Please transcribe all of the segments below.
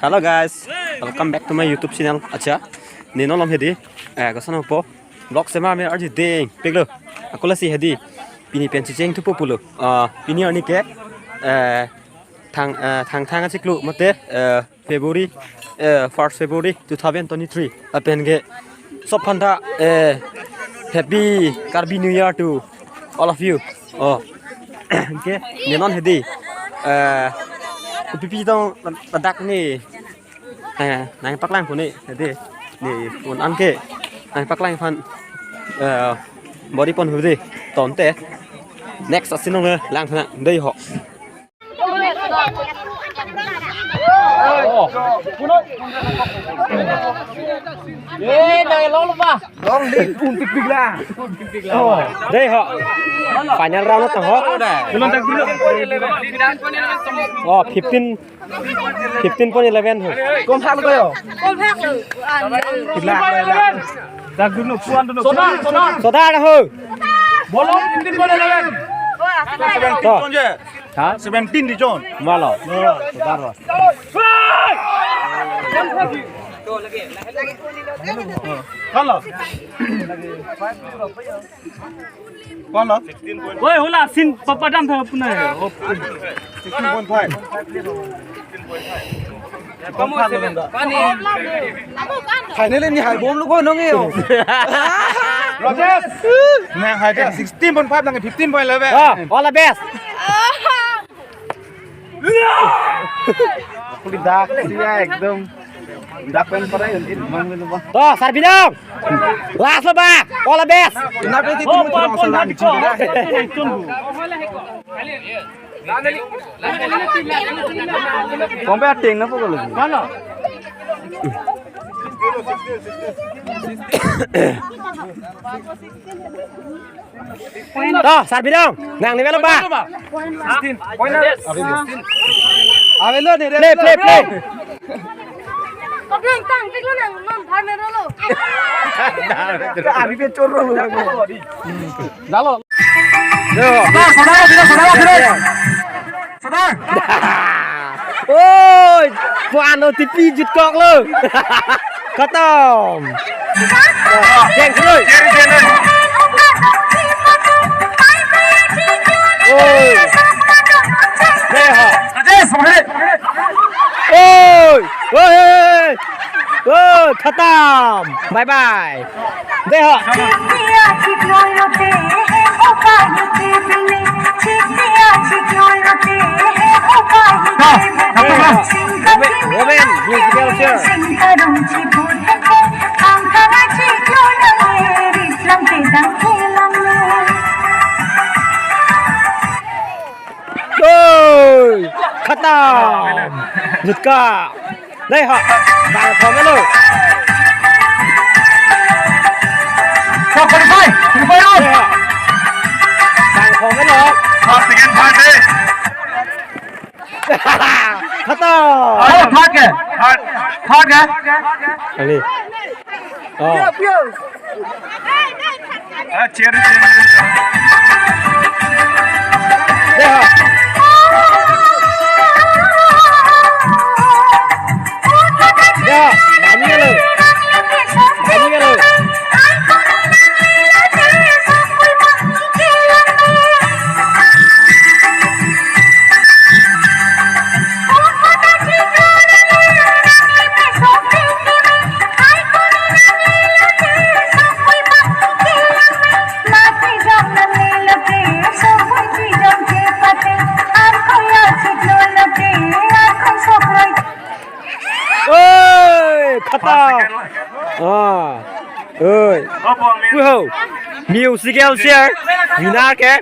Hello guys, welcome back to my YouTube channel. Acha, nino lam hedi. Kasana po. Vlog sema me arji ding. Piglo. Akula si hedi. Pini pensi jeng tu populo. Pini ani ke. Thang achiklu mate. February. 1st February 2023. Apen ke. Sopanda. Happy Karbi New Year to all of you. Okay. Nino hedi. Pipi tong tadak ni. Nang paklang ko ni hedi. Ni un anke. Nang paklang fan body pon hudi tonte. Next asinong lang thana dei ho. Đây họ final round nó tầm họ 15.11 thôi con thang rồi soda dah ho bolong 15.11 17 di John malo soda rồi con lo ôi hola xin papa dam thơ pun này 16.5 con pha lên đó hải lên đi hải bốn lúc con nó nghe không Roger nè hải 16.5 đang 15.11 all the best Kulidak siya ekdom dapen pa rin to Sarbidong last lo ba all the best inape dito mo tong sa lang kombe ating na po gulo ano to Sarbidong nang ni ba 16 point Avelo ni play Koplang tang tiklo nang mam thar me rolo Abi pe chorro lo dalo Sadar ôi Fuan nó tivi giật cọc luôn Khatam Chèn rồi ôi đây hả ôi ôi ôi Khatam bye bye đây hả Women musical chair ôi Khatam giật cả đây họ vào thòng cái luôn sao không phải đâu vào thòng cái luôn second part đi Khatam thoát kìa anh đi cheer đây họ ya, đánh nghe lời. Khatam ơi quý hậu musical chair Rina ke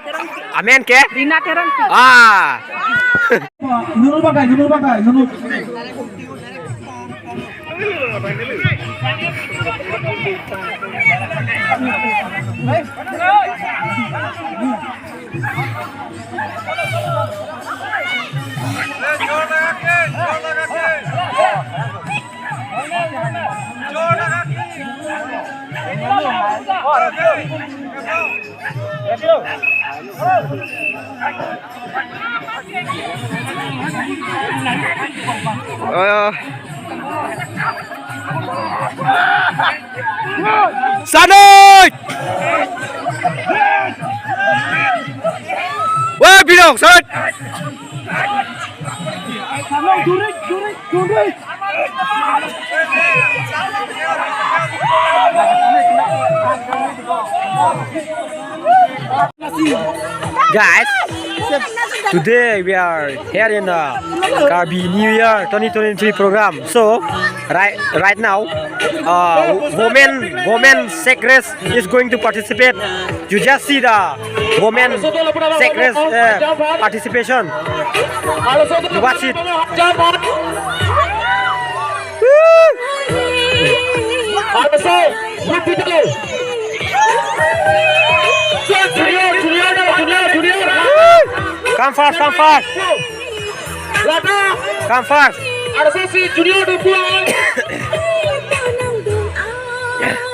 Amen ke Rina ke nunul pakai nunul Sanoi Wah bidong sanoi Guys, today we are here in the Karbi New Year 2023 program. So, right now, women sack race is going to participate. You just see the women sack race participation. You watch it. Come fast, come fast. Come fast.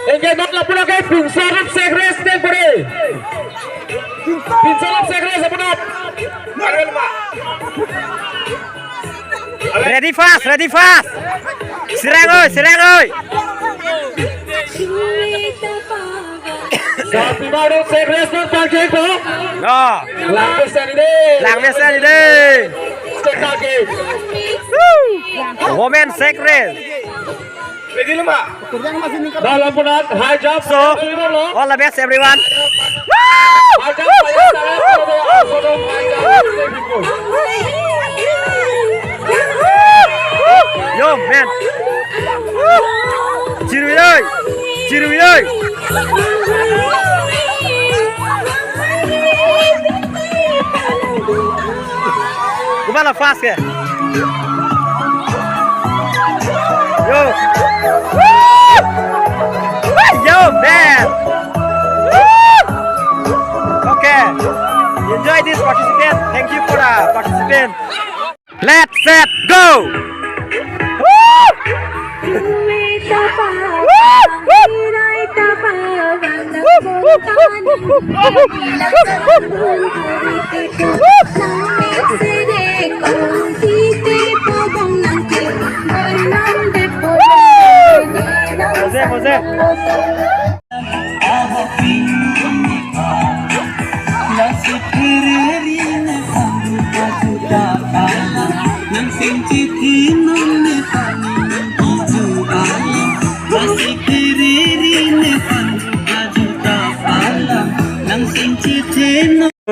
Engkau nak pulang ke Pinsarap Segres dan beri. Pinsarap Segres apa nak? Ready fast, ready fast. Serang oi, serang oi. Sapi baru Segres dan pakai ko. No. Langbesan ini. Langbesan ini. Sekali. Women sack race. Dalam penat high jump. So, all the best everyone. High jump saya dalam Yo man. Chirui ơi. Chirui ơi. Gimana fast ya? Yo. Yo man. Okay. Enjoy this participant. Thank you for the participant. Let's set go. Jose.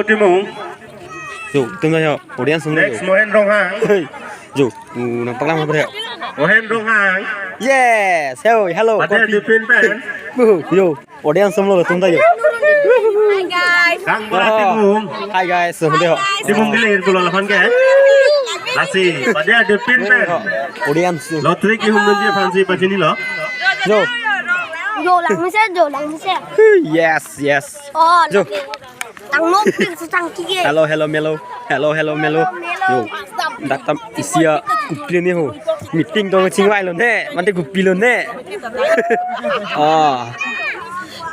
Timung. Dù, tương lai ổ đen xuống đây. Next Mohen Rong Hang. Dù, nó bắt lăng vào Mohen Rong Hang. Yes, hello. Pada di Philippines. Dù, ổ đen xuống rồi tung tay. Hi guys. Kang Bola Timung. Hi guys, xuống đây. Timung gilin pulau lapan ke? Lasi. Pada di Philippines. Ổ đen xuống. Lottery ki hum nanti fancy pa sini lo. Dù. Rồi lắng xe. Yes. Rồi. Tăng nốt tăng kia. Hello Melo. Dù, đặt tâm isia cupin nih ho. Meeting dong ching wai lon he, mante cupin lon he.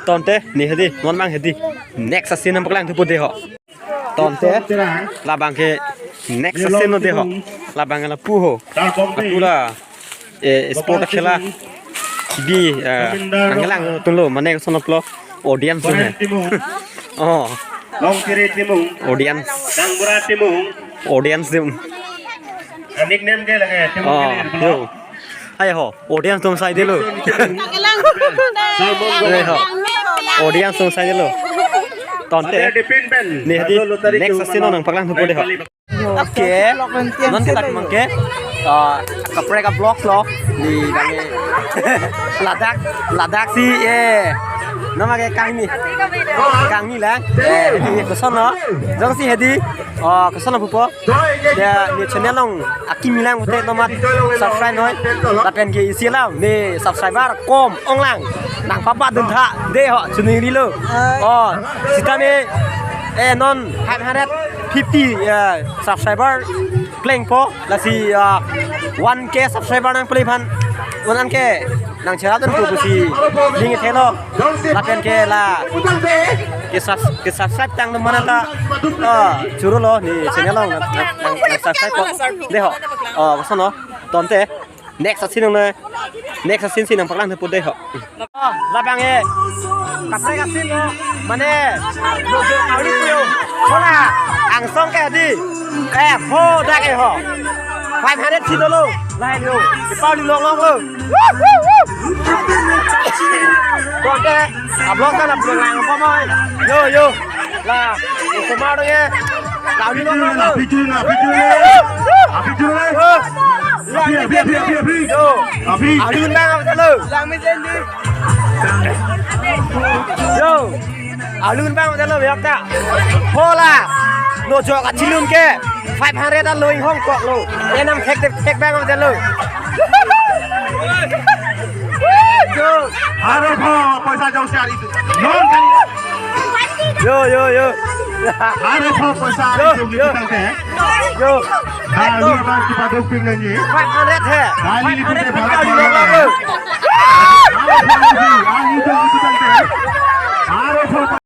Ton te, ni hedi, non mang hedi. Next asin nam paklang tu pode ho. Ton te, labang ke next asin no de ho. Labang la pu ho. Aku la sport khela. Bi anglang tun lo mane sonop lo audience ne. Long kiri Timung. Audience. Kang Bola Timung. Audience dim. Nickname ke lah Timung gilin pulau. Yo. Hay ho, audience tum sai de lo. Đây ho. Audience tum sai de lo. Ton te. Pada di Philippines. Ni hadi next asin nang paklang tu pode ho. Oke. Non tak mangke. Kapre ka blog lo di bangi. Ladak si nama ke kang ni lang di keson no jong si hedi keson no pupo dia ni channel long aki milang hote tomat subscribe noi tapen ke isi lau ni subscriber kom ong lang nang papa dun tha de ho chuni ni lo sita me non 550 subscriber playing po la si 1k subscriber nang pelipan 1k nang cerah dan kubusi lingi telo lapen ke la ke subscribe tang mana ta curu lo ni channel lo nang subscribe ko de ho kosono tonte next xin ông này next xin ông phát lan thưa bút đây họ là bằng nghe cặp đây cặp xin luôn mà nè đồ đồ áo đi tiêu thôi là hàng xong cái gì em hô ra cái họ 500 xin luôn lại luôn cái bao đi luôn luôn còn cái blog ta làm đường làng không ơi vô là số mau đó nghe lão đi luôn luôn phi chun phi áo lươn đang không lơ làm mấy tên đi vô áo lươn bang không lơ vậy ta hô là nô cho cả chi lươn kia 500 đã lôi hong quạt luôn em nằm thét bang không lơ Haro pho paisa jauh sekali itu. Non kan? Yo. Haro pho paisa itu kita teh. Yo. Lalu bang kita doping lagi. 500 है 500 का đi luôn luôn. Haro pho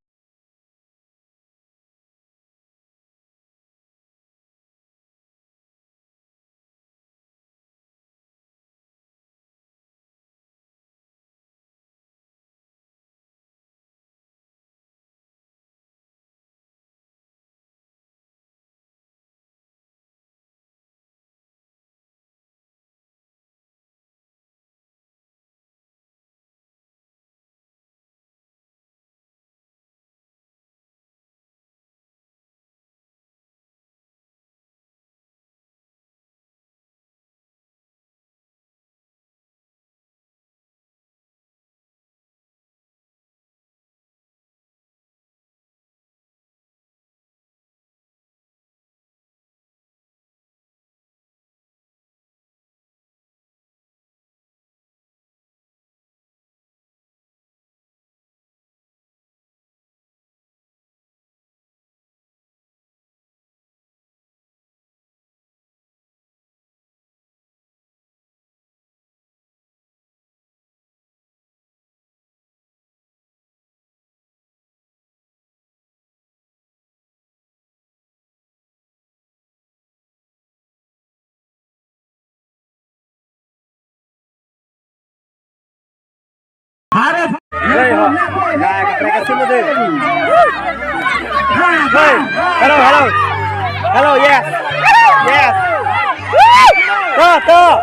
Đây họ này cái xin đi. Hey, hello, yes. To.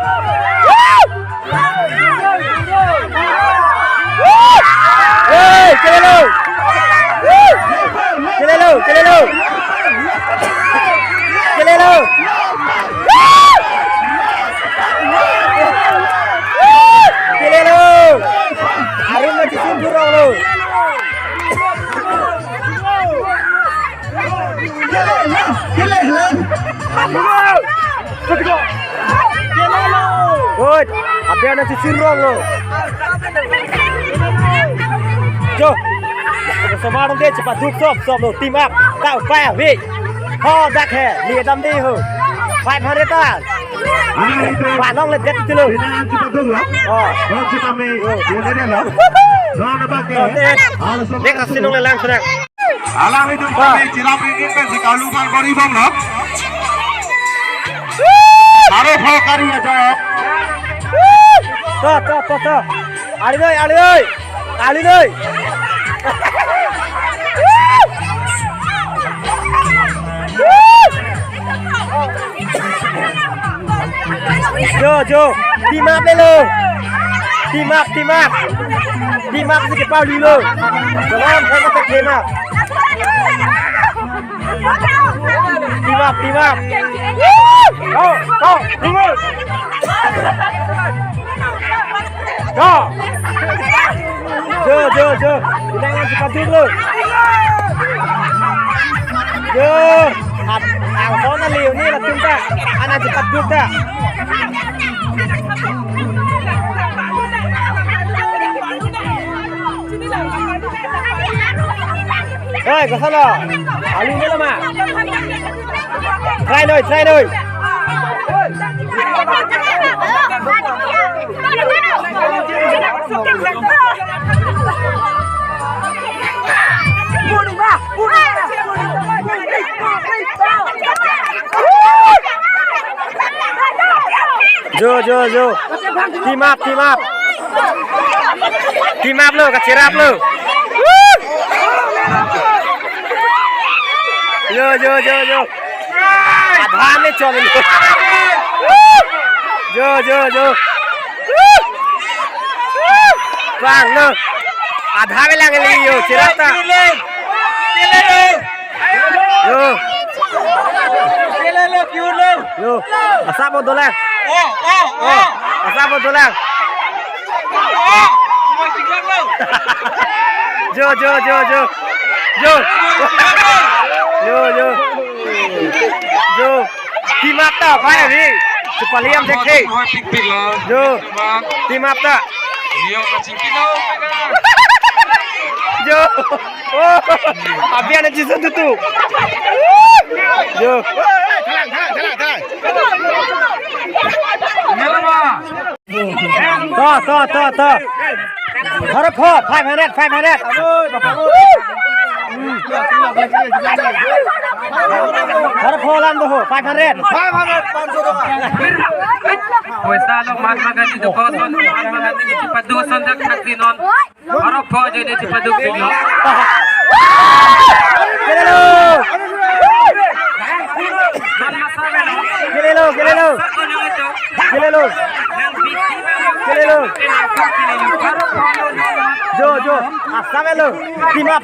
Hey, chơi luôn. Arin masih sibuk lo. Good. Apa yang nanti sirong lo? Jo. Semua orang dia cepat duk stop lo. Team up. Kau fire week. Ho dak hai. Lihat dam di ho. 500 tan. Bạn long lên chết chứ luôn. kita me boleh lah. Zona bagi. Nek asin orang lang senang. Alang itu kami cilap ini kan si kaluman bari bang lah. Haro pho kari aja. To. Ali ơi. Jo, team up dulu. Team up sikit pau dulu. Jangan saya tak team up. Team up. Go, tunggu. Go. Jo. Jangan cepat dulu. Jo. Ang phone liều ni là chúng ta. Anh cepat dulu ta. Rồi, có sao nào? Áo lưng nữa mà. Try nơi. Yo. Team up. Team up lo, cheer up lo. Yo. Adha में चल लो. Yo. Bang lo. Adha में लग ली yo, cheer up ta. Yo. Asa bodolan. Asa bodolan. Yo. Team up ta, phải đi. Chụp liam thế thế. Yo. Team up ta. Yo. Abian aja sentuh tu. Yo. To. Harap ho, 500. Harap ho lam tu ho, 500. Pesta lo Mahatma Gandhi to koson Mahatma Gandhi ni cepat dusun dak sakti non harap ho jadi cepat duk bilo Gile lo. Jo. Asame lo. Team up.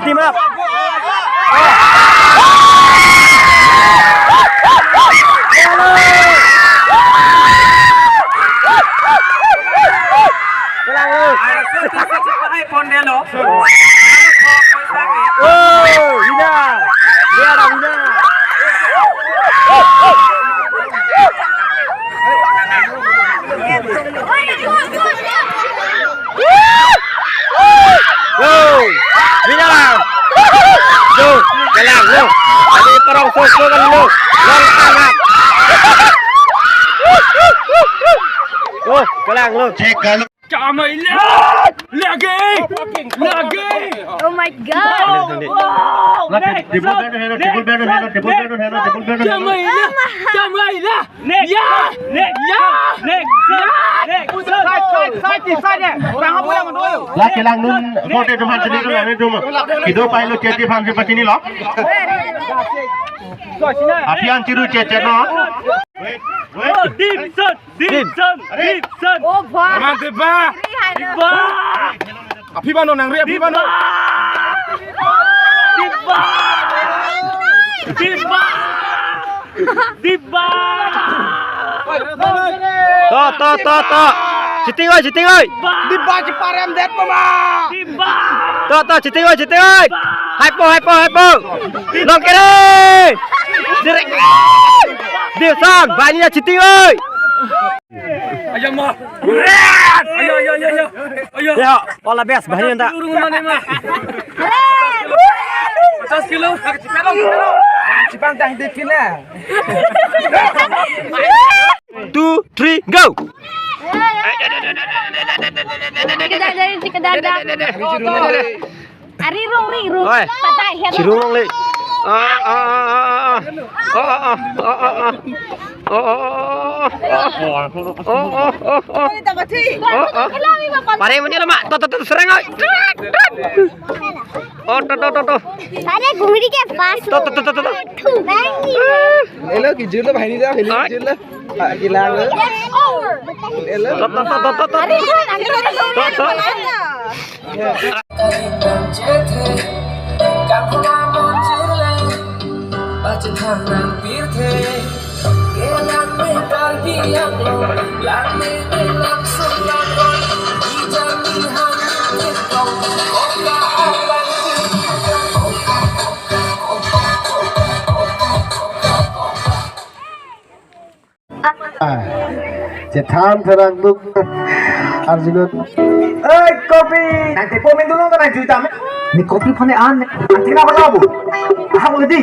Kelang lo. Lagi. Oh my god. Laki lang nun vote to man sini kan itu mah. Kido pailo ceti fan se pacini lo. Apian ciru cecet no. Wait. Dimson. Oh boy. Mantap ba? Api ba no nang ri api ba no? Diba. To. Citing ơi. Diba ci parem det mama. To, citing ơi. Hypo. Long ke đây. Direct. Điều sang, vài nhà citing ơi. ayo mo ayo Ya, all the best, bahaya tak. turun mana mah 50 kilo Cipang tang dipin lah. 2, 3, go. Ari rong. Oi. Patay head. Cirung long le. Pare mani lama. To serang oi. To. अरे घुंगरी के पास To. Elo ki jil bhai ni da heli jil la. Ki lang le. To. अरे Cetam terang duk Arjunut. Kopi. Nanti pomen dulu kan nanti jam. Ni kopi pane an. Nanti kenapa kamu? Ah boleh di.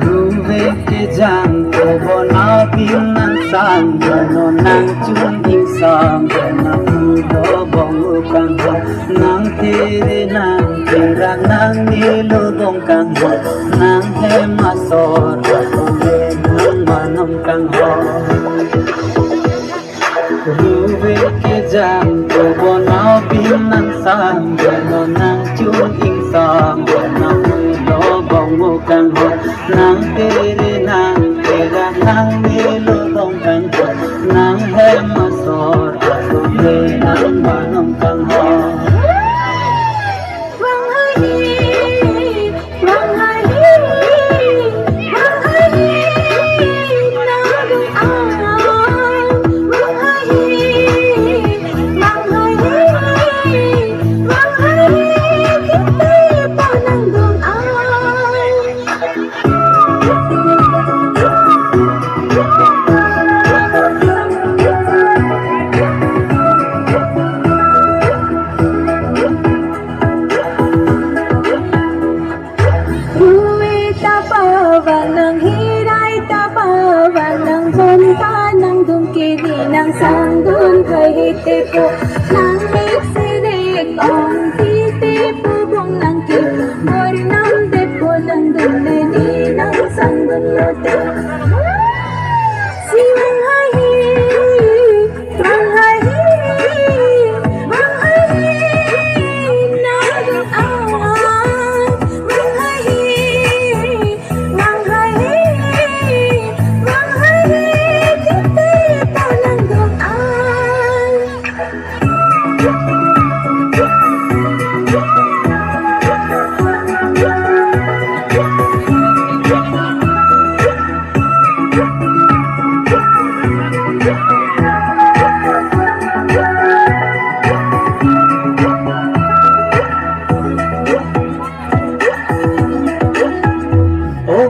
Ruwe ke jang ko bona bin nang sang no nang chung ing sang na do bong kang ho nang tere nang tera nang nilo dong kang ho nang he masor ule nang manam kang ho ruwe ke jam to bonao bin nang sang no nang chung ing sang nang lo bong kang ho nang tere nang tera nang nilo dong kang ho nang he masor ule nang manam kang ho nang sanggun kahite po nang miksirik on titi po bong nang kip mori nang depo nang duneni nang sanggun lote si wang hai nang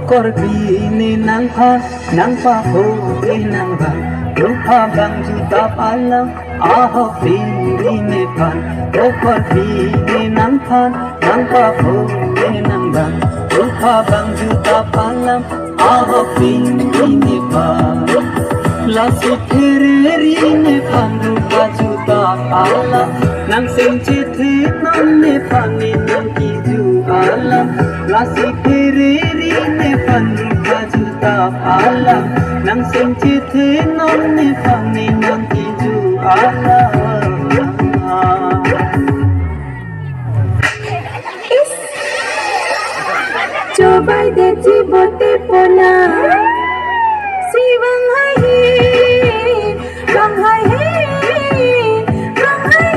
Korbini nang ha nang pahuti nang ba lupa bang juta palang aho pili nepan korbini nang ha nang pahuti nang ba lupa bang juta palang aho pili nepan lasi tereri nepan lupa juta palang nang senchiti nang nepan nang kiju alam lasi tereri nepan lupa juta palang nang senchiti nang nepan nang kiju alam coba deh cipote pona si bang hai bang hai bang hai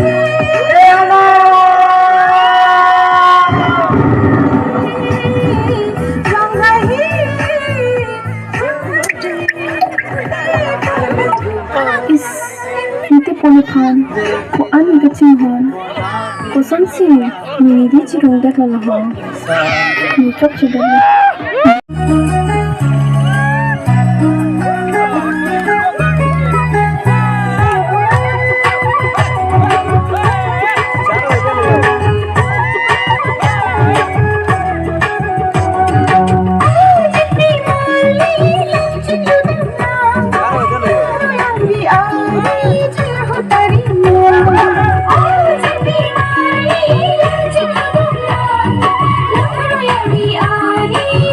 bang hai is hindi ponipan ko ani gachihon ko sonsi ni di chirong dat lalahon ni chok chidali Ari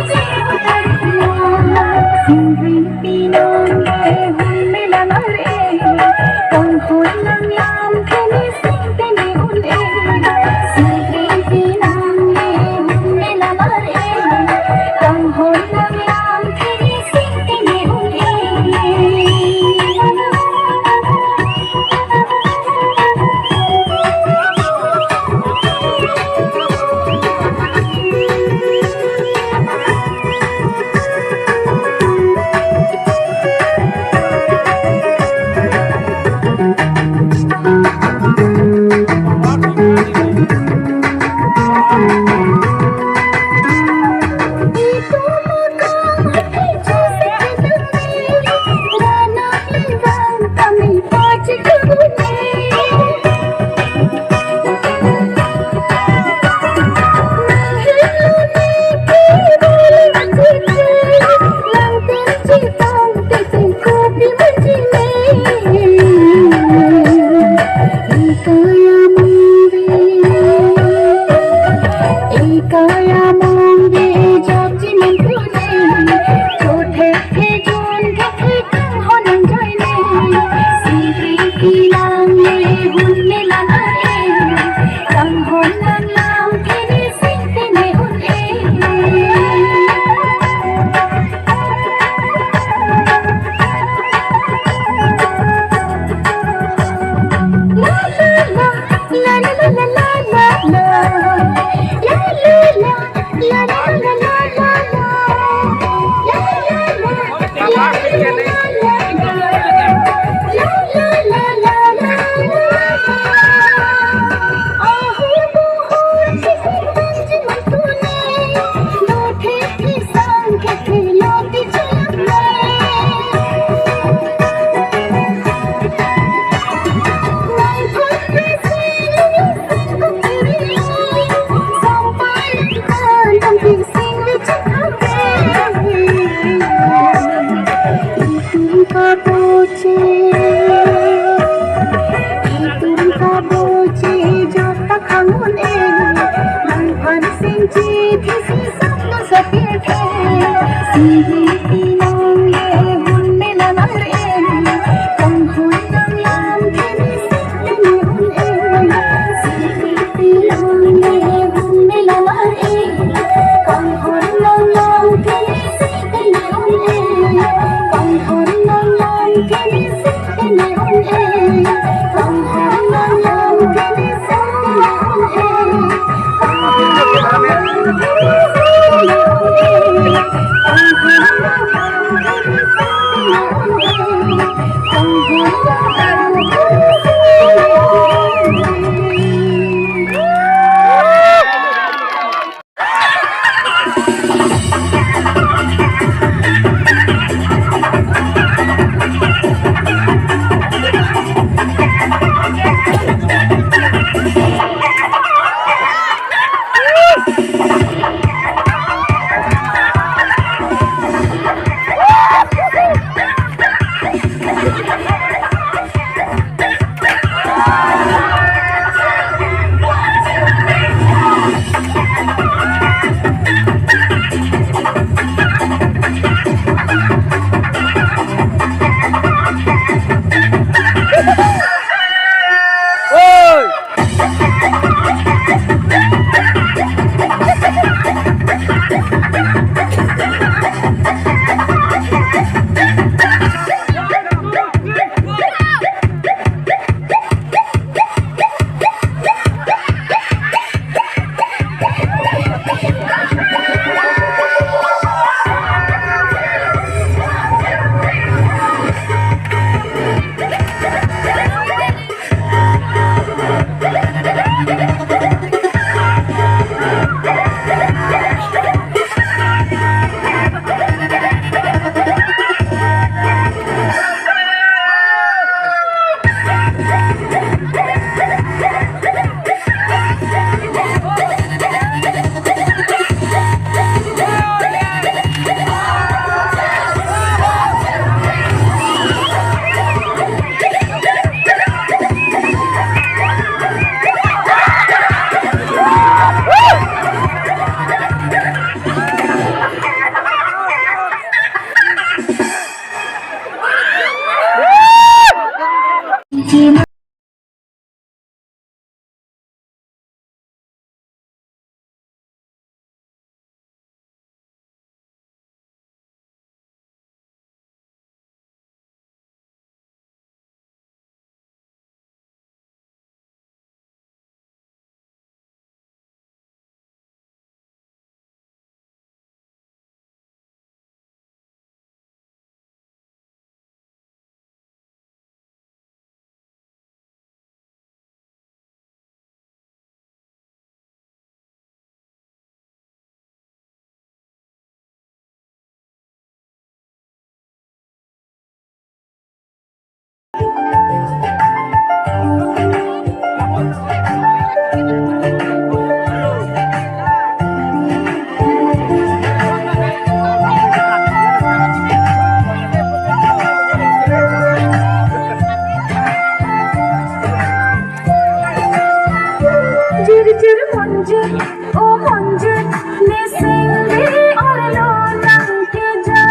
झिरझिर मंजर ओ मंजर निसेंगे और लो रंग के जा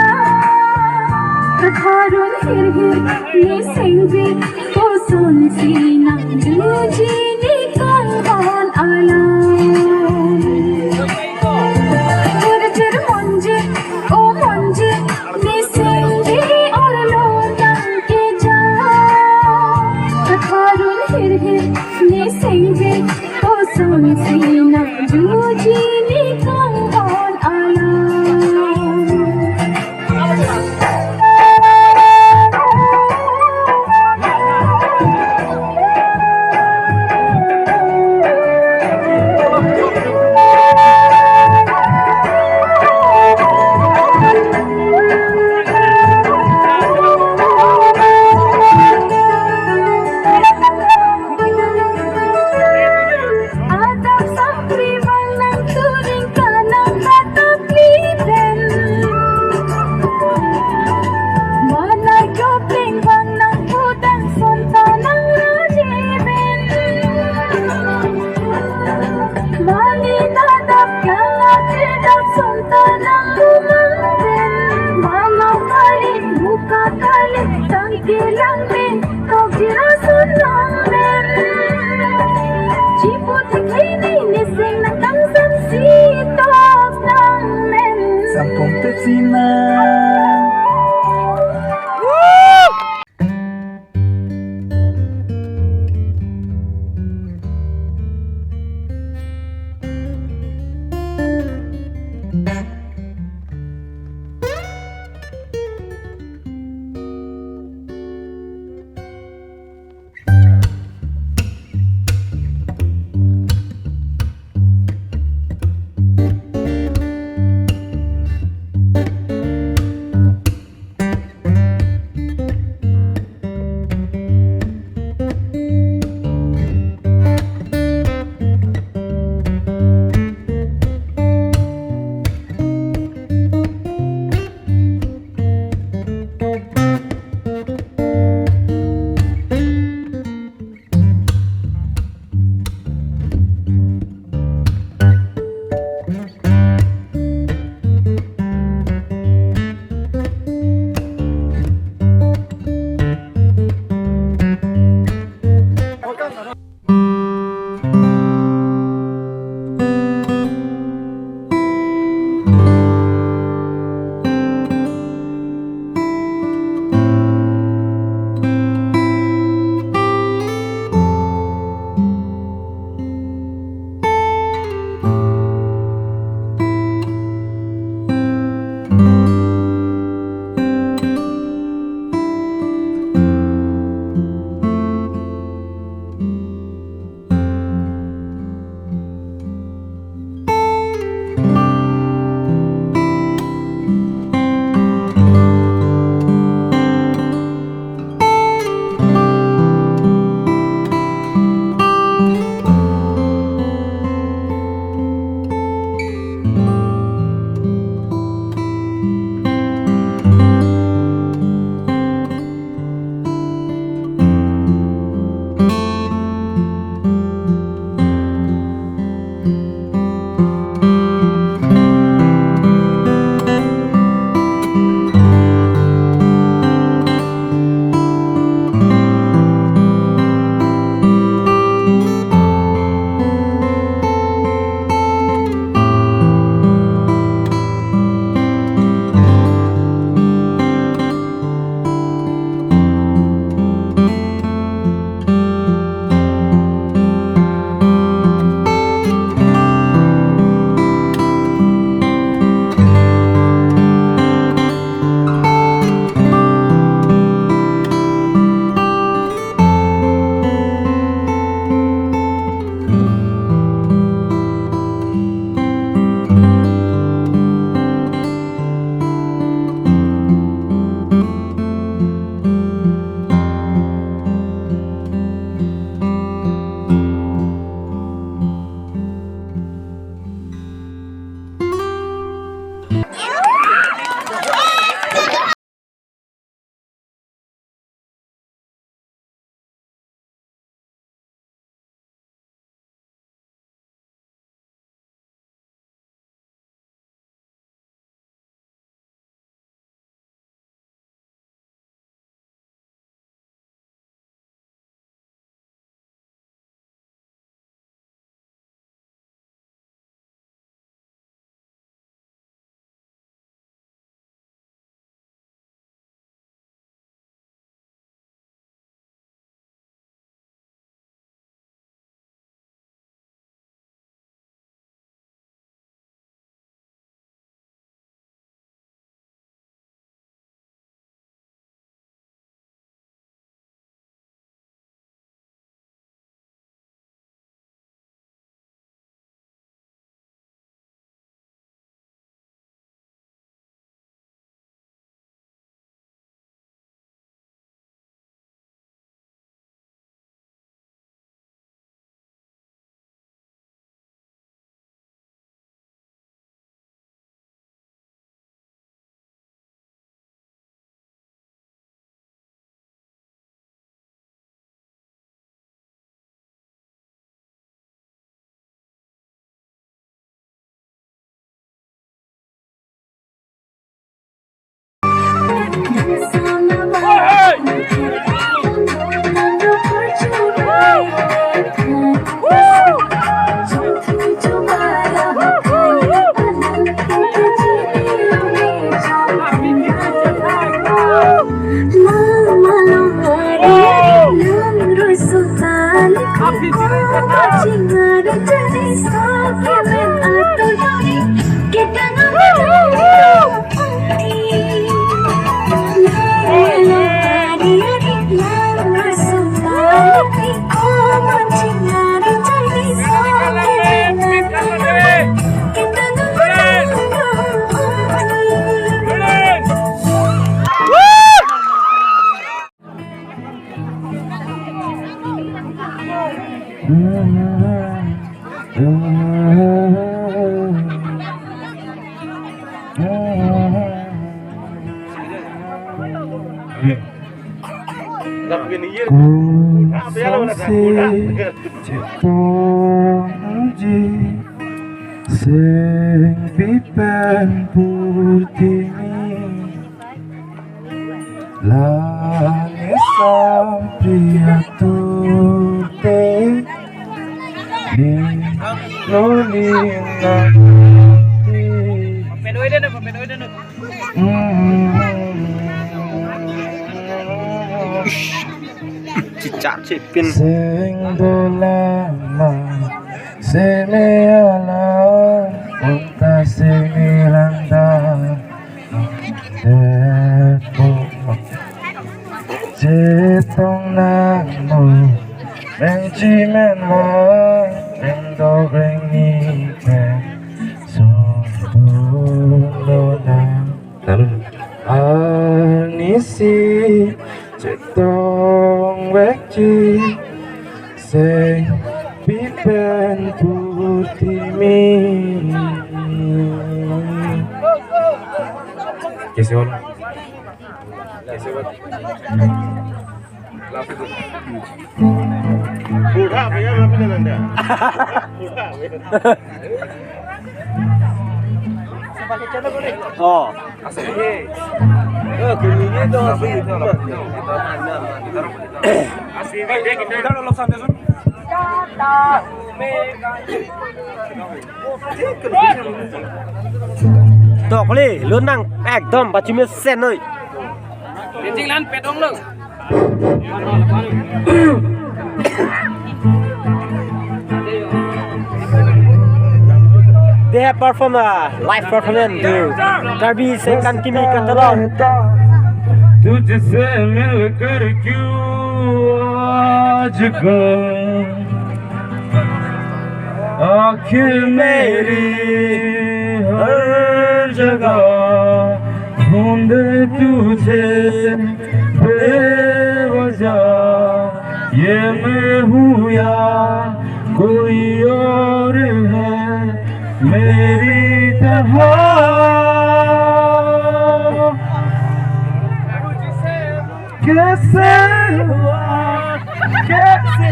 कथारुन हिर हिर निसेंगे ओ सुनसी नंजूजी निकंगन आला झिरझिर मंजर ओ मंजर निसेंगे और लो रंग के जा कथारुन हिर हिर निसेंगे ओ सुनसी नंजूजी निकंगन आला Adab sapri walang turing ka ng kataplitan Manay kopling wang ng putang sonta ng rajibin Mali nadap ka natidap sonta ng umangtin Malaw kalit, muka kalit, tangkilang din, kaugirasan ng men Chipot kini nising ng tangsan sitos ng men Sampung Pepsi na. Cicak cipin. Sing dolama sene ala unta sene landa depo jetong namo menjimen mo endo rengi ke sondona anisi jetong wekji sing pipen putimi Kesewan Budha भैया मैं भी Nanda Oh. Tọc đi, luôn năng একদম 25 ơi. Jing lan pedong lu. They have performed a live performance to Derby second Kimi Catalan. तुझसे मिलकर क्यों आजकल आँखें मेरी हर जगह ढूंढे तुझे बेवजह ये मैं हूँ या कोई और है मेरी तरह कैसे हुआ कैसे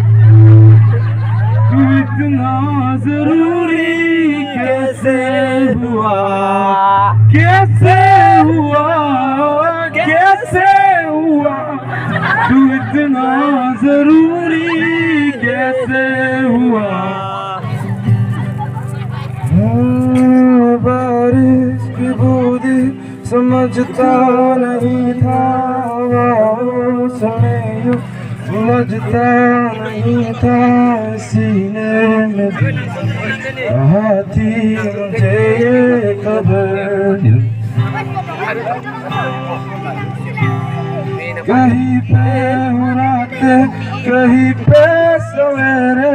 तू इतना जरूरी कैसे हुआ कैसे हुआ कैसे हुआ तू इतना जरूरी कैसे हुआ बारिश की बूंदी समझता नहीं था समझता नहीं था सीने में कहा थी मुझे ये खबर कहीं पे रात कहीं पे सवेरे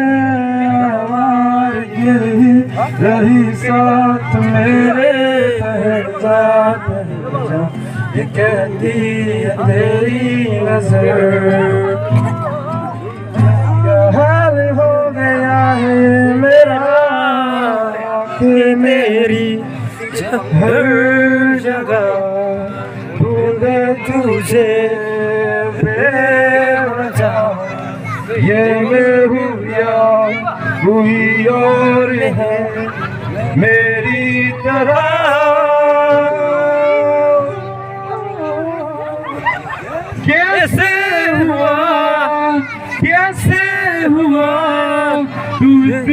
रही साथ मेरे ठहरता ये कहती है तेरी नजर क्या हाल हो गया है मेरा आँखें मेरी हर जगह ढूंढे तुझे बेवजह ये मैं हूँ या कोई और है मेरी तरह कैसे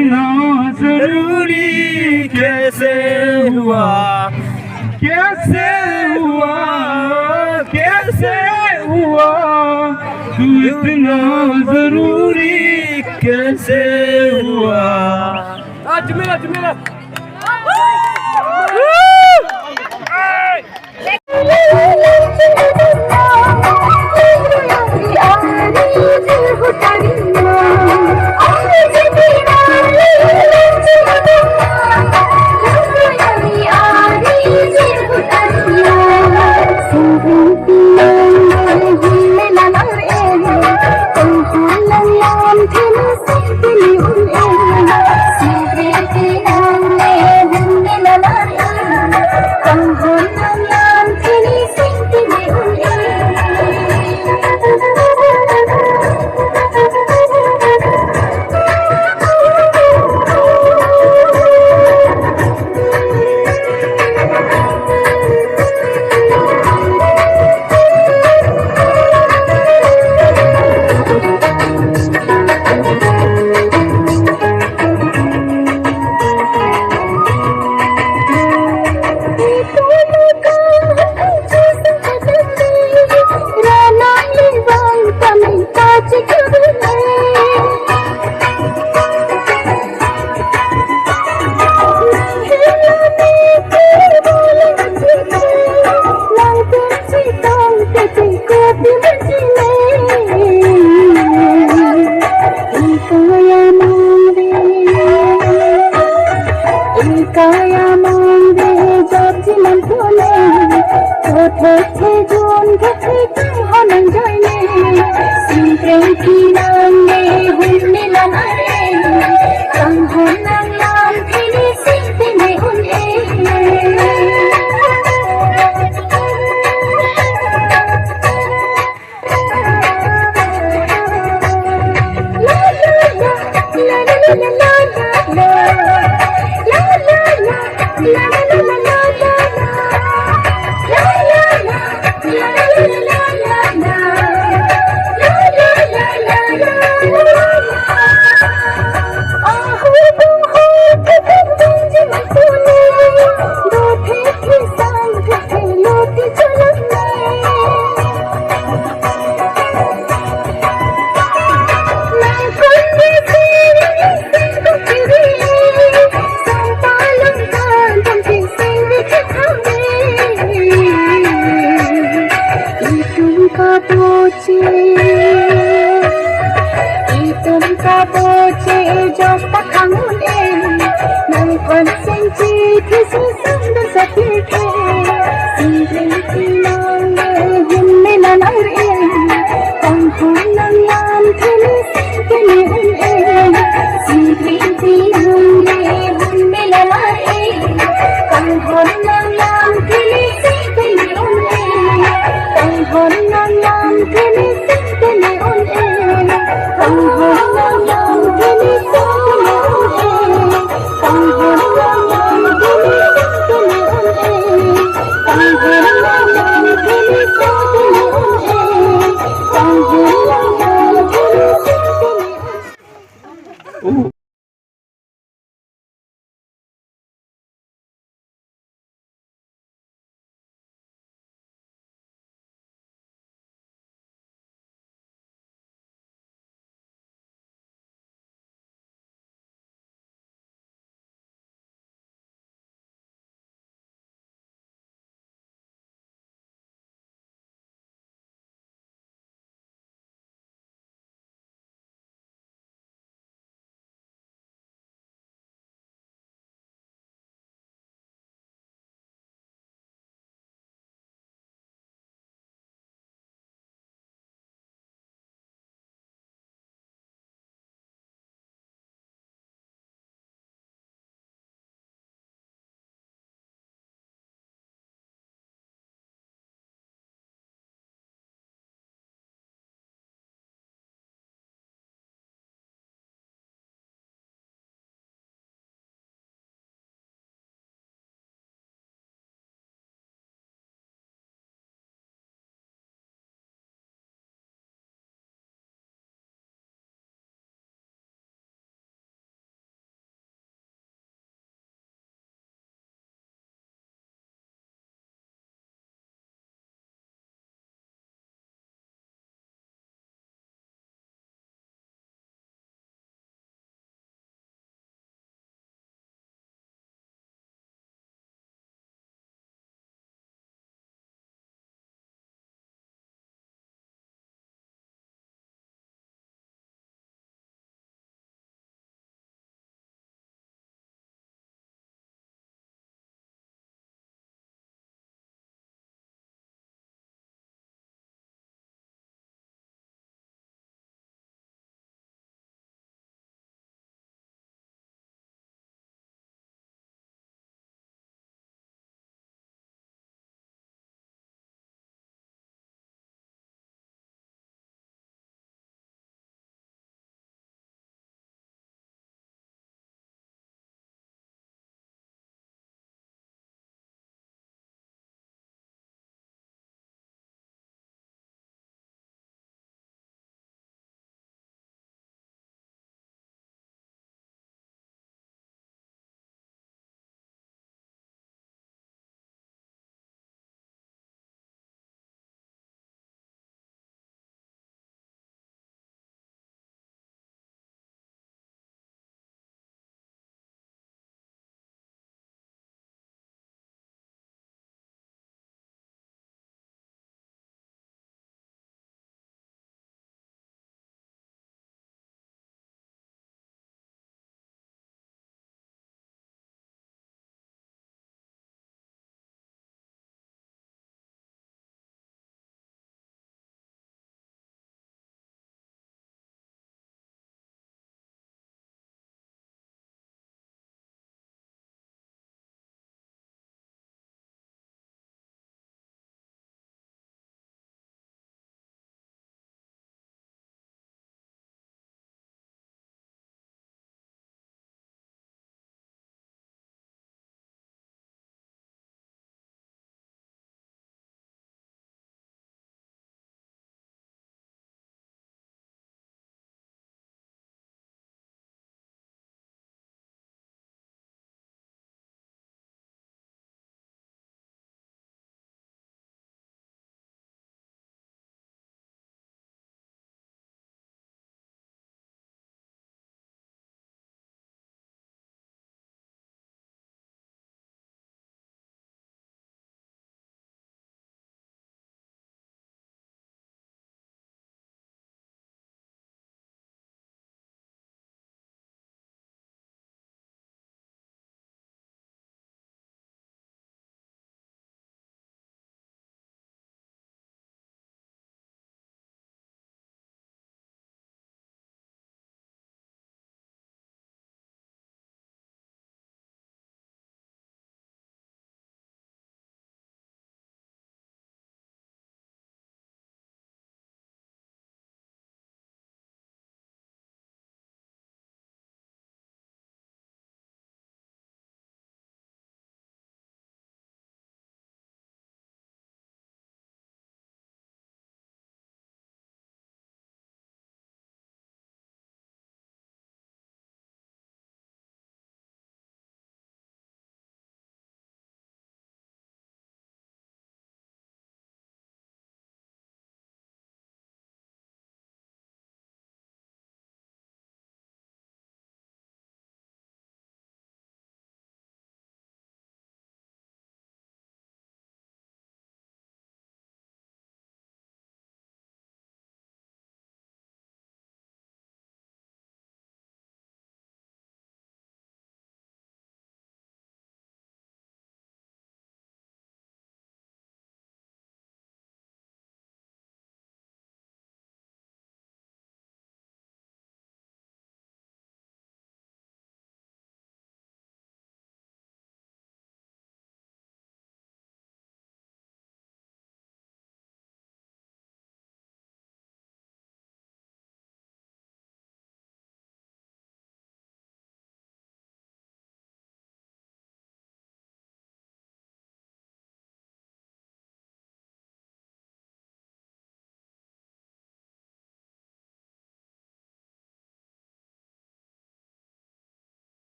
इतना जरूरी कैसे हुआ कैसे हुआ कैसे हुआ तू इतना जरूरी कैसे हुआ la la la la la la la la la la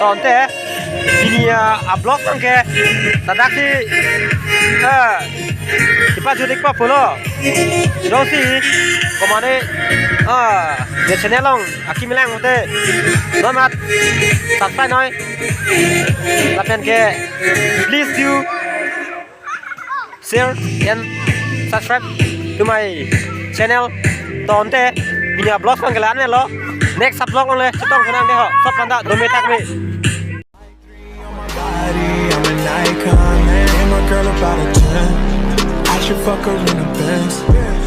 Tonte ini upload kan ke tadak si cepat judik pa polo dosi komane de channel long aki milang mote domat subscribe noi lapen ke please do share and subscribe to my channel Tonte ini upload kan ke lan ne lo next upload on le chitong kanang de ho sop panda dome tak me I'm an icon, man. And my girl about a 10. I should fuck her in the Benz.